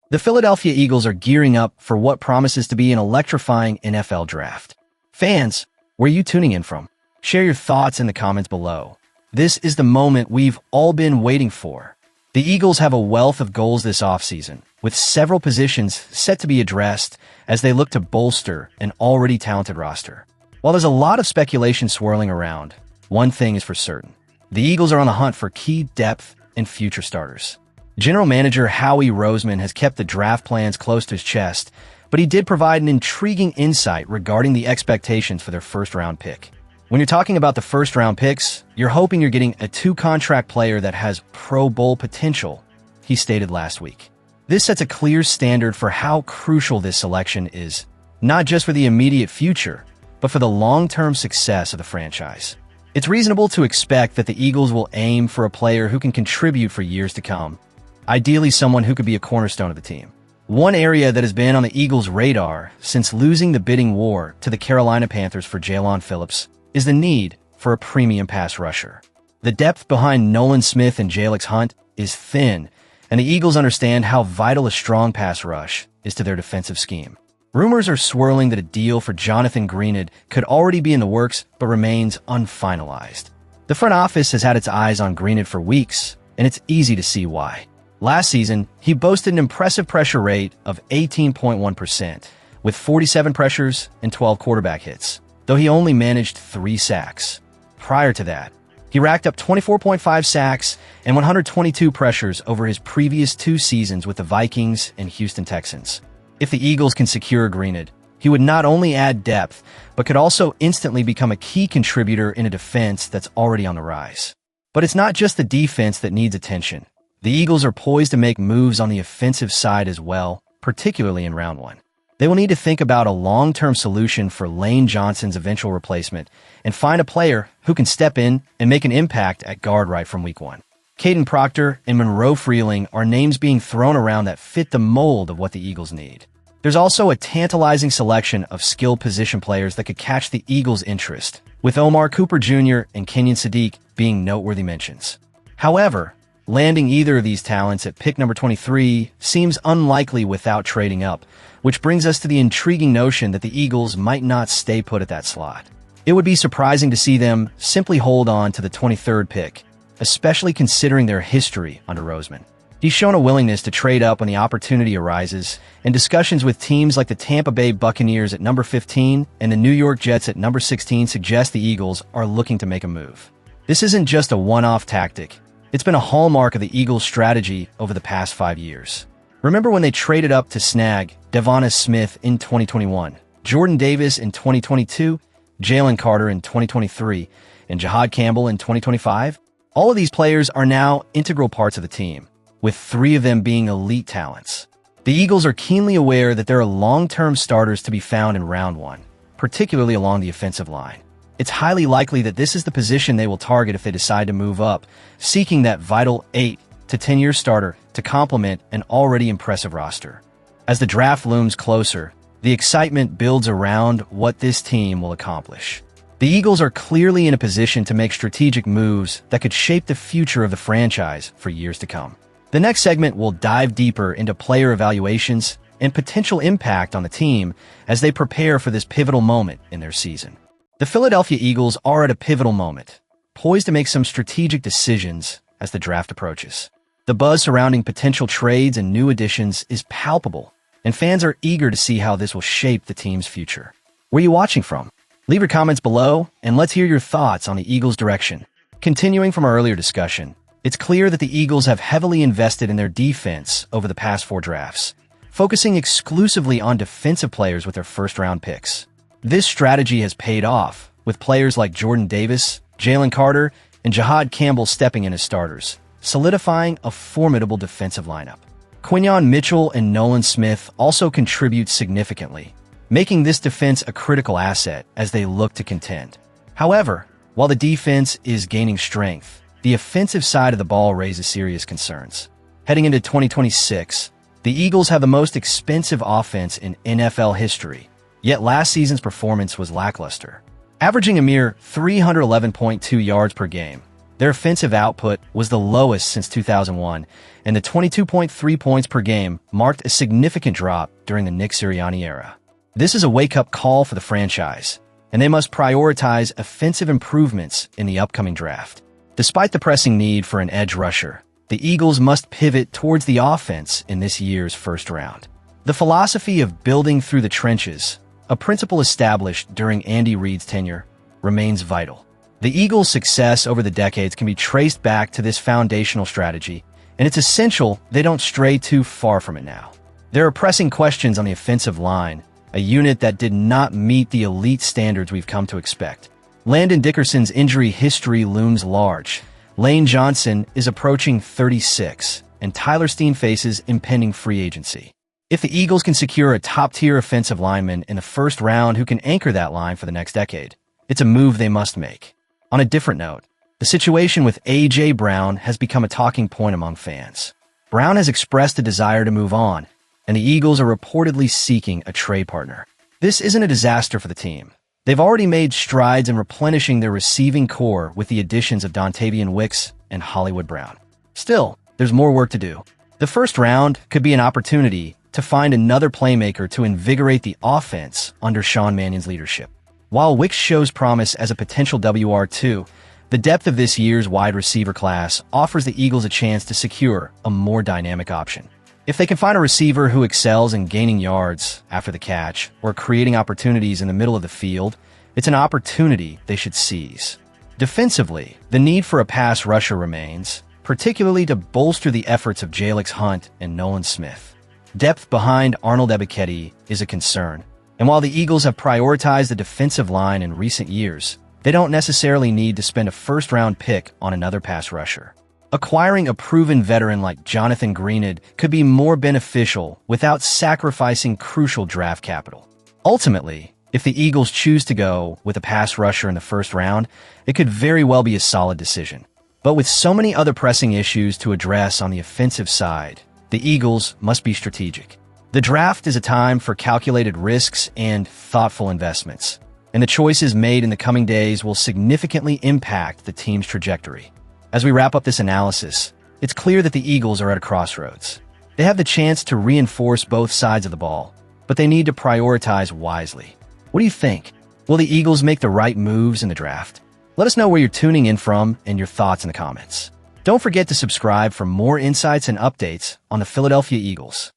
The Philadelphia Eagles are gearing up for what promises to be an electrifying NFL draft. Fans, where are you tuning in from? Share your thoughts in the comments below. This is the moment we've all been waiting for. The Eagles have a wealth of goals this offseason, with several positions set to be addressed as they look to bolster an already talented roster. While there's a lot of speculation swirling around, one thing is for certain. The Eagles are on the hunt for key depth and future starters. General Manager Howie Roseman has kept the draft plans close to his chest, but he did provide an intriguing insight regarding the expectations for their first-round pick. When you're talking about the first-round picks, you're hoping you're getting a two-contract player that has Pro Bowl potential, he stated last week. This sets a clear standard for how crucial this selection is, not just for the immediate future, but for the long-term success of the franchise. It's reasonable to expect that the Eagles will aim for a player who can contribute for years to come, ideally someone who could be a cornerstone of the team. One area that has been on the Eagles' radar since losing the bidding war to the Carolina Panthers for Jaelan Phillips is the need for a premium pass rusher. The depth behind Nolan Smith and Jalix Hunt is thin, and the Eagles understand how vital a strong pass rush is to their defensive scheme. Rumors are swirling that a deal for Jonathan Greenard could already be in the works but remains unfinalized. The front office has had its eyes on Greenard for weeks, and it's easy to see why. Last season, he boasted an impressive pressure rate of 18.1%, with 47 pressures and 12 quarterback hits, though he only managed 3 sacks. Prior to that, he racked up 24.5 sacks and 122 pressures over his previous 2 seasons with the Vikings and Houston Texans. If the Eagles can secure Greenard, he would not only add depth, but could also instantly become a key contributor in a defense that's already on the rise. But it's not just the defense that needs attention. The Eagles are poised to make moves on the offensive side as well, particularly in round 1. They will need to think about a long-term solution for Lane Johnson's eventual replacement and find a player who can step in and make an impact at guard right from week 1. Caden Proctor and Monroe Freeling are names being thrown around that fit the mold of what the Eagles need. There's also a tantalizing selection of skilled position players that could catch the Eagles' interest, with Omar Cooper Jr. and Kenyon Sadiq being noteworthy mentions. However, landing either of these talents at pick number 23 seems unlikely without trading up, which brings us to the intriguing notion that the Eagles might not stay put at that slot. It would be surprising to see them simply hold on to the 23rd pick, especially considering their history under Roseman. He's shown a willingness to trade up when the opportunity arises, and discussions with teams like the Tampa Bay Buccaneers at number 15 and the New York Jets at number 16 suggest the Eagles are looking to make a move. This isn't just a one-off tactic. It's been a hallmark of the Eagles' strategy over the past 5 years. Remember when they traded up to snag Devonta Smith in 2021, Jordan Davis in 2022, Jalen Carter in 2023, and Jahad Campbell in 2025? All of these players are now integral parts of the team, with 3 of them being elite talents. The Eagles are keenly aware that there are long-term starters to be found in round 1, particularly along the offensive line. It's highly likely that this is the position they will target if they decide to move up, seeking that vital 8 to 10-year starter to complement an already impressive roster. As the draft looms closer, the excitement builds around what this team will accomplish. The Eagles are clearly in a position to make strategic moves that could shape the future of the franchise for years to come. The next segment will dive deeper into player evaluations and potential impact on the team as they prepare for this pivotal moment in their season. The Philadelphia Eagles are at a pivotal moment, poised to make some strategic decisions as the draft approaches. The buzz surrounding potential trades and new additions is palpable, and fans are eager to see how this will shape the team's future. Where are you watching from? Leave your comments below, and let's hear your thoughts on the Eagles' direction. Continuing from our earlier discussion, it's clear that the Eagles have heavily invested in their defense over the past 4 drafts, focusing exclusively on defensive players with their first-round picks. This strategy has paid off, with players like Jordan Davis, Jalen Carter, and Jahad Campbell stepping in as starters, solidifying a formidable defensive lineup. Quinyon Mitchell and Nolan Smith also contribute significantly, making this defense a critical asset as they look to contend. However, while the defense is gaining strength, the offensive side of the ball raises serious concerns. Heading into 2026, the Eagles have the most expensive offense in NFL history, yet last season's performance was lackluster. Averaging a mere 311.2 yards per game, Their offensive output was the lowest since 2001, and the 22.3 points per game marked a significant drop during the Nick Sirianni era. This is a wake-up call for the franchise, and they must prioritize offensive improvements in the upcoming draft. Despite the pressing need for an edge rusher, the Eagles must pivot towards the offense in this year's first round. The philosophy of building through the trenches, a principle established during Andy Reid's tenure, remains vital. The Eagles' success over the decades can be traced back to this foundational strategy, and it's essential they don't stray too far from it now. There are pressing questions on the offensive line, a unit that did not meet the elite standards we've come to expect. Landon Dickerson's injury history looms large. Lane Johnson is approaching 36, and Tyler Steen faces impending free agency. If the Eagles can secure a top-tier offensive lineman in the first round who can anchor that line for the next decade, it's a move they must make. On a different note, the situation with A.J. Brown has become a talking point among fans. Brown has expressed a desire to move on, and the Eagles are reportedly seeking a trade partner. This isn't a disaster for the team. They've already made strides in replenishing their receiving core with the additions of Dontavian Wicks and Hollywood Brown. Still, there's more work to do. The first round could be an opportunity to find another playmaker to invigorate the offense under Sean Mannion's leadership. While Wicks shows promise as a potential WR2, the depth of this year's wide receiver class offers the Eagles a chance to secure a more dynamic option. If they can find a receiver who excels in gaining yards after the catch or creating opportunities in the middle of the field, it's an opportunity they should seize. Defensively, the need for a pass rusher remains, particularly to bolster the efforts of Jalix Hunt and Nolan Smith. Depth behind Arnold Ebiketie is a concern, and while the Eagles have prioritized the defensive line in recent years, they don't necessarily need to spend a first-round pick on another pass rusher. Acquiring a proven veteran like Jonathan Greenard could be more beneficial without sacrificing crucial draft capital. Ultimately, if the Eagles choose to go with a pass rusher in the first round, it could very well be a solid decision. But with so many other pressing issues to address on the offensive side, the Eagles must be strategic. The draft is a time for calculated risks and thoughtful investments, and the choices made in the coming days will significantly impact the team's trajectory. As we wrap up this analysis, it's clear that the Eagles are at a crossroads. They have the chance to reinforce both sides of the ball, but they need to prioritize wisely. What do you think? Will the Eagles make the right moves in the draft? Let us know where you're tuning in from and your thoughts in the comments. Don't forget to subscribe for more insights and updates on the Philadelphia Eagles.